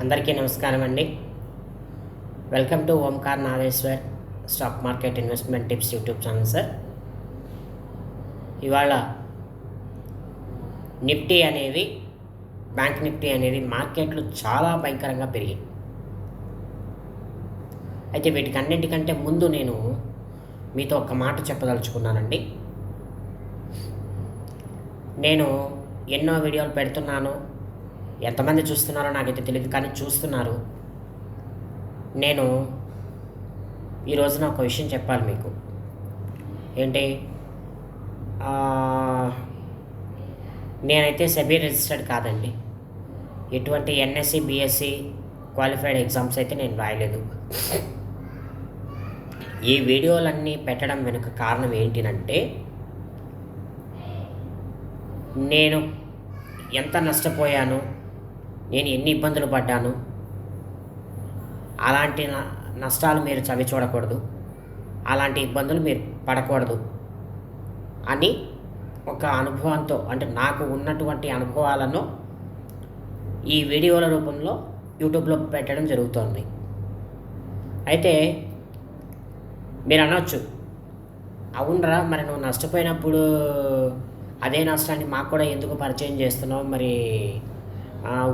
అందరికీ నమస్కారం అండి. Welcome to Omkar Nageshwar stock market investment tips YouTube channel sir. ఇవాళ నిఫ్టీ అనేది బ్యాంక్ నిఫ్టీ అనేది మార్కెట్లు చాలా భయంకరంగా పెరిగాయి. అయితే వీటికన్నింటికంటే ముందు నేను మీతో ఒక మాట చెప్పదలుచుకున్నానండి. నేను ఎన్నో వీడియోలు పెడుతున్నాను, ఎంతమంది చూస్తున్నారో నాకైతే తెలియదు, కానీ చూస్తున్నారు. నేను ఈ రోజున ఒక విషయం చెప్పాలి మీకు. ఏంటి, నేనైతే సెబీ రిజిస్టర్డ్ కాదండి. ఎటువంటి ఎన్ఎస్సి బిఎస్సి క్వాలిఫైడ్ ఎగ్జామ్స్ అయితే నేను రాయలేదు. ఈ వీడియోలన్నీ పెట్టడం వెనుక కారణం ఏంటినంటే, నేను ఎంత నష్టపోయాను, నేను ఎన్ని ఇబ్బందులు పడ్డాను, అలాంటి నష్టాలు మీరు చవి చూడకూడదు, అలాంటి ఇబ్బందులు మీరు పడకూడదు అని ఒక అనుభవంతో, అంటే నాకు ఉన్నటువంటి అనుభవాలను ఈ వీడియోల రూపంలో యూట్యూబ్లో పెట్టడం జరుగుతోంది. అయితే మీరు అనొచ్చు, అవునరా మరి నువ్వు నష్టపోయినప్పుడు అదే నష్టాన్ని మాకు కూడా ఎందుకు పరిచయం చేస్తున్నావు, మరి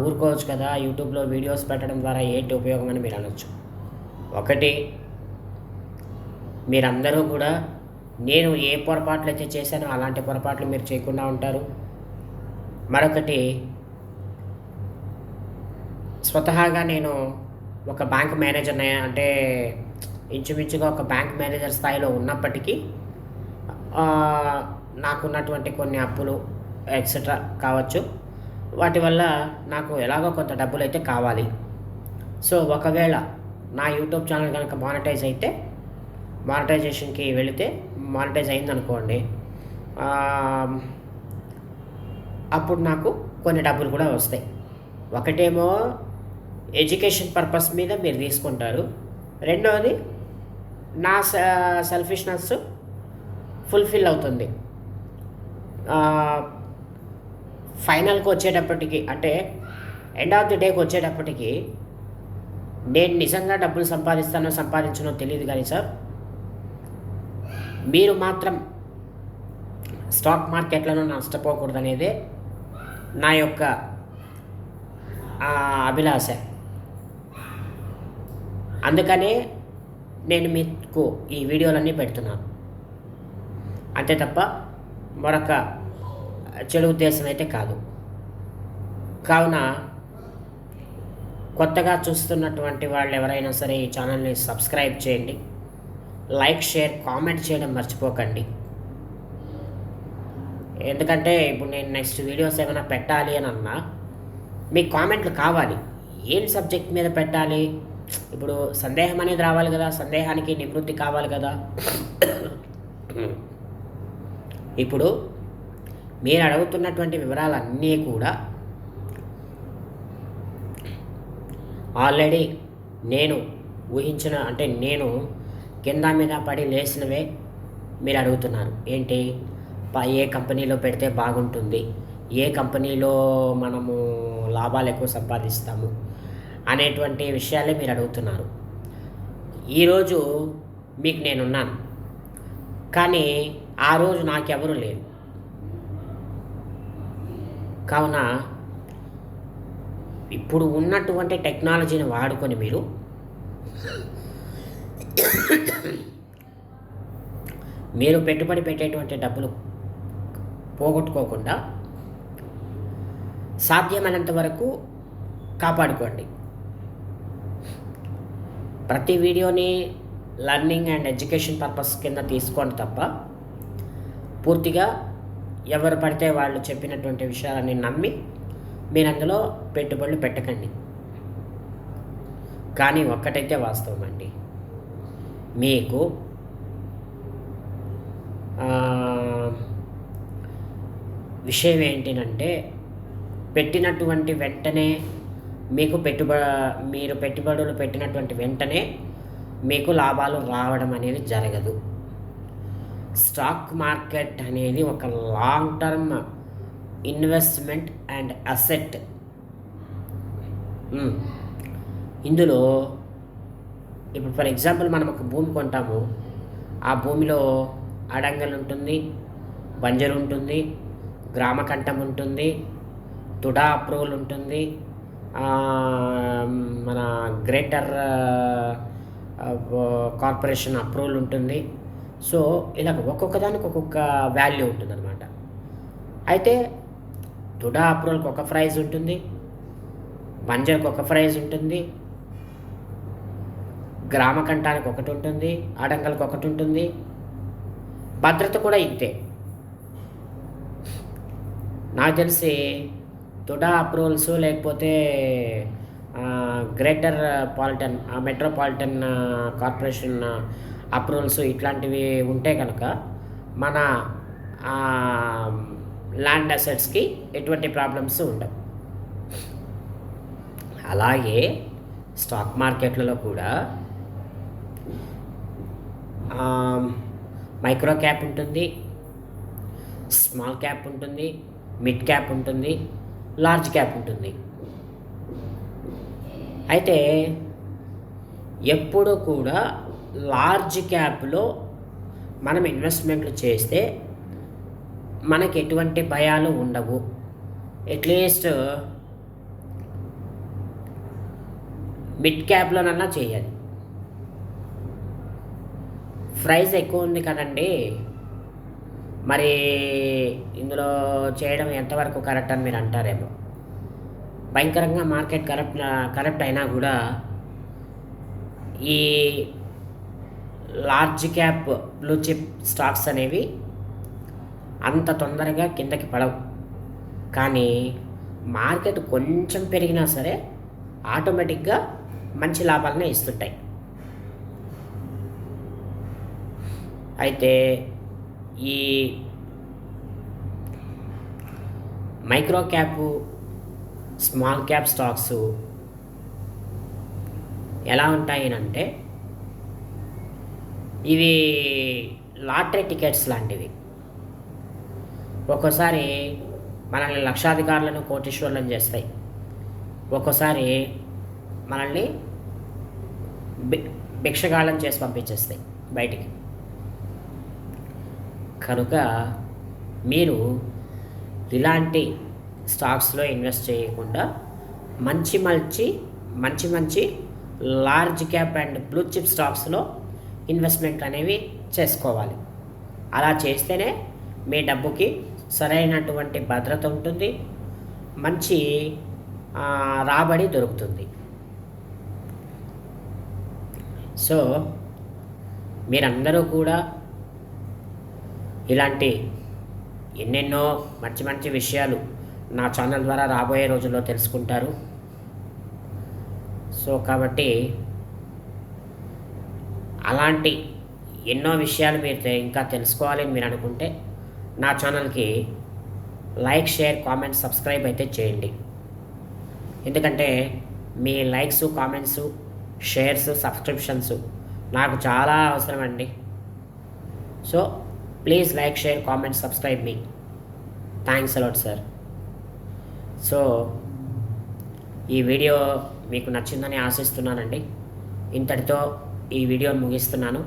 ఊరుకోవచ్చు కదా, యూట్యూబ్లో వీడియోస్ పెట్టడం ద్వారా ఏంటి ఉపయోగం అని మీరు అనొచ్చు. ఒకటి, మీరందరూ కూడా నేను ఏ పొరపాట్లు అయితే చేశానో అలాంటి పొరపాట్లు మీరు చేయకుండా ఉంటారు. మరొకటి, స్వతహాగా నేను ఒక బ్యాంక్ మేనేజర్, అంటే ఇంచుమించుగా ఒక బ్యాంక్ మేనేజర్ స్థాయిలో ఉన్నప్పటికీ నాకున్నటువంటి కొన్ని అప్పులు ఎక్సెట్రా కావచ్చు, వాటి వల్ల నాకు ఎలాగో కొంత డబ్బులు అయితే కావాలి. సో ఒకవేళ నా యూట్యూబ్ ఛానల్ కనుక మానిటైజ్ అయితే, మానిటైజేషన్కి వెళితే, మానిటైజ్ అయిందనుకోండి, అప్పుడు నాకు కొన్ని డబ్బులు కూడా వస్తాయి. ఒకటేమో ఎడ్యుకేషన్ పర్పస్ మీద మీరు తీసుకుంటారు, రెండవది నా సెల్ఫిష్నెస్ ఫుల్ఫిల్ అవుతుంది. ఫైనల్కి వచ్చేటప్పటికి, అంటే ఎండ్ ఆఫ్ ది డేకి వచ్చేటప్పటికి నేను నిజంగా డబ్బులు సంపాదించనో తెలియదు, కానీ సార్ మీరు మాత్రం స్టాక్ మార్కెట్లను నష్టపోకూడదు అనేదే నా యొక్క అభిలాష. అందుకనే నేను మీకు ఈ వీడియోలన్నీ పెడుతున్నాను, అంతే తప్ప మరొక చెడు ఉద్దేశం అయితే కాదు. కావున కొత్తగా చూస్తున్నటువంటి వాళ్ళు ఎవరైనా సరే ఈ ఛానల్ని సబ్స్క్రైబ్ చేయండి, లైక్, షేర్, కామెంట్ చేయడం మర్చిపోకండి. ఎందుకంటే ఇప్పుడు నేను నెక్స్ట్ వీడియోస్ ఏమైనా పెట్టాలి అని అన్నా మీకు కామెంట్లు కావాలి. ఏం సబ్జెక్ట్ మీద పెట్టాలి, ఇప్పుడు సందేహం అనేది రావాలి కదా, సందేహానికి నివృత్తి కావాలి కదా. ఇప్పుడు మీరు అడుగుతున్నటువంటి వివరాలన్నీ కూడా ఆల్రెడీ నేను ఊహించిన, అంటే నేను కింద మీద పడి లేచినవే మీరు అడుగుతున్నారు. ఏంటి, ఏ కంపెనీలో పెడితే బాగుంటుంది, ఏ కంపెనీలో మనము లాభాలు ఎక్కువ సంపాదిస్తాము అనేటువంటి విషయాలే మీరు అడుగుతున్నారు. ఈరోజు మీకు నేనున్నాను, కానీ ఆ రోజు నాకెవరు లేరు. కావున ఇప్పుడు ఉన్నటువంటి టెక్నాలజీని వాడుకొని మీరు పెట్టుబడి పెట్టేటువంటి డబ్బులు పోగొట్టుకోకుండా సాధ్యమైనంత వరకు కాపాడుకోండి. ప్రతి వీడియోని లర్నింగ్ అండ్ ఎడ్యుకేషన్ పర్పస్ కింద తీసుకోండి తప్ప పూర్తిగా ఎవరు పడితే వాళ్ళు చెప్పినటువంటి విషయాలని నమ్మి మీరు అందులో పెట్టుబడులు పెట్టకండి. కానీ ఒక్కటైతే వాస్తవం అండి, మీకు విషయం ఏంటినంటే, పెట్టినటువంటి వెంటనే మీకు మీరు పెట్టుబడులు పెట్టినటువంటి వెంటనే మీకు లాభాలు రావడం అనేది జరగదు. స్టాక్ మార్కెట్ అనేది ఒక long term investment and asset. ఇందులో ఇప్పుడు ఫర్ ఎగ్జాంపుల్ మనం ఒక భూమి కొంటాము. ఆ భూమిలో అడంగల్ ఉంటుంది, బంజరు ఉంటుంది, గ్రామకంఠం ఉంటుంది, తుడా అప్రూవల్ ఉంటుంది, మన గ్రేటర్ కార్పొరేషన్ అప్రూవల్ ఉంటుంది. సో ఇలా ఒక్కొక్క దానికి ఒక్కొక్క వాల్యూ ఉంటుందన్నమాట. అయితే తుడా అప్రూవల్కి ఒక ప్రైజ్ ఉంటుంది, బంజర్కి ఒక ప్రైజ్ ఉంటుంది, గ్రామకంఠానికి ఒకటి ఉంటుంది, ఆడంగల్కి ఒకటి ఉంటుంది. భద్రత కూడా ఇంతే. నాకు తెలిసి తుడా అప్రూవల్స్ లేకపోతే గ్రేటర్ మెట్రోపాలిటన్ కార్పొరేషన్ అప్రూవల్స్ ఇట్లాంటివి ఉంటే కనుక మన ల్యాండ్ అసెట్స్కి ఎటువంటి ప్రాబ్లమ్స్ ఉండవు. అలాగే స్టాక్ మార్కెట్లలో కూడా మైక్రో క్యాప్ ఉంటుంది, స్మాల్ క్యాప్ ఉంటుంది, మిడ్ క్యాప్ ఉంటుంది, లార్జ్ క్యాప్ ఉంటుంది. అయితే ఎప్పుడు కూడా లార్జ్ క్యాప్లో మనం ఇన్వెస్ట్మెంట్లు చేస్తే మనకి ఎటువంటి భయాలు ఉండవు. అట్లీస్ట్ మిడ్ క్యాప్లోనన్నా చేయాలి. ప్రైస్ ఎక్కువ ఉంది కదండి, మరి ఇందులో చేయడం ఎంతవరకు కరెక్ట్ అని మీరు అంటారేమో. భయంకరంగా మార్కెట్ కరెక్ట్ అయినా కూడా ఈ large cap blue chip stocks అనేవి అంత తొందరగా కిందకి పడవు. కానీ మార్కెట్ కొంచెం పెరిగినా సరే ఆటోమేటిక్గా మంచి లాభాలనే ఇస్తుంటాయి. అయితే ఈ micro cap, small cap stocks ఎలా ఉంటాయి అంటే ఇవి లాటరీ టికెట్స్ లాంటివి. ఒక్కోసారి మనల్ని లక్షాధికారులను, కోటీశ్వరులను చేస్తాయి. ఒక్కోసారి మనల్ని భిక్షగాళ్ళని చేసి పంపించేస్తాయి బయటికి. కనుక మీరు ఇలాంటి స్టాక్స్లో ఇన్వెస్ట్ చేయకుండా మంచి large cap and blue chip స్టాక్స్లో ఇన్వెస్ట్మెంట్ అనేవి చేసుకోవాలి. అలా చేస్తేనే మీ డబ్బుకి సరైనటువంటి భద్రత ఉంటుంది, మంచి రాబడి దొరుకుతుంది. సో మీరందరూ కూడా ఇలాంటి ఎన్నెన్నో మంచి విషయాలు నా ఛానల్ ద్వారా రాబోయే రోజుల్లో తెలుసుకుంటారు. సో కాబట్టి అలాంటి ఎన్నో విషయాలు మీరు ఇంకా తెలుసుకోవాలని మీరు అనుకుంటే నా ఛానల్కి లైక్, షేర్, కామెంట్, సబ్స్క్రైబ్ అయితే చేయండి. ఎందుకంటే మీ లైక్స్, కామెంట్స్, షేర్స్, సబ్స్క్రిప్షన్స్ నాకు చాలా అవసరం అండి. So please like, share, comment, subscribe me. Thanks a lot sir. So ఈ వీడియో మీకు నచ్చిందని ఆశిస్తున్నానండి. ఇంతటితో ఈ వీడియోని ముగిస్తున్నాను.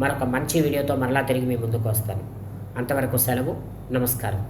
మరొక మంచి వీడియోతో మరలా తిరిగి మీ ముందుకు వస్తాను. అంతవరకు సెలవు. నమస్కారం.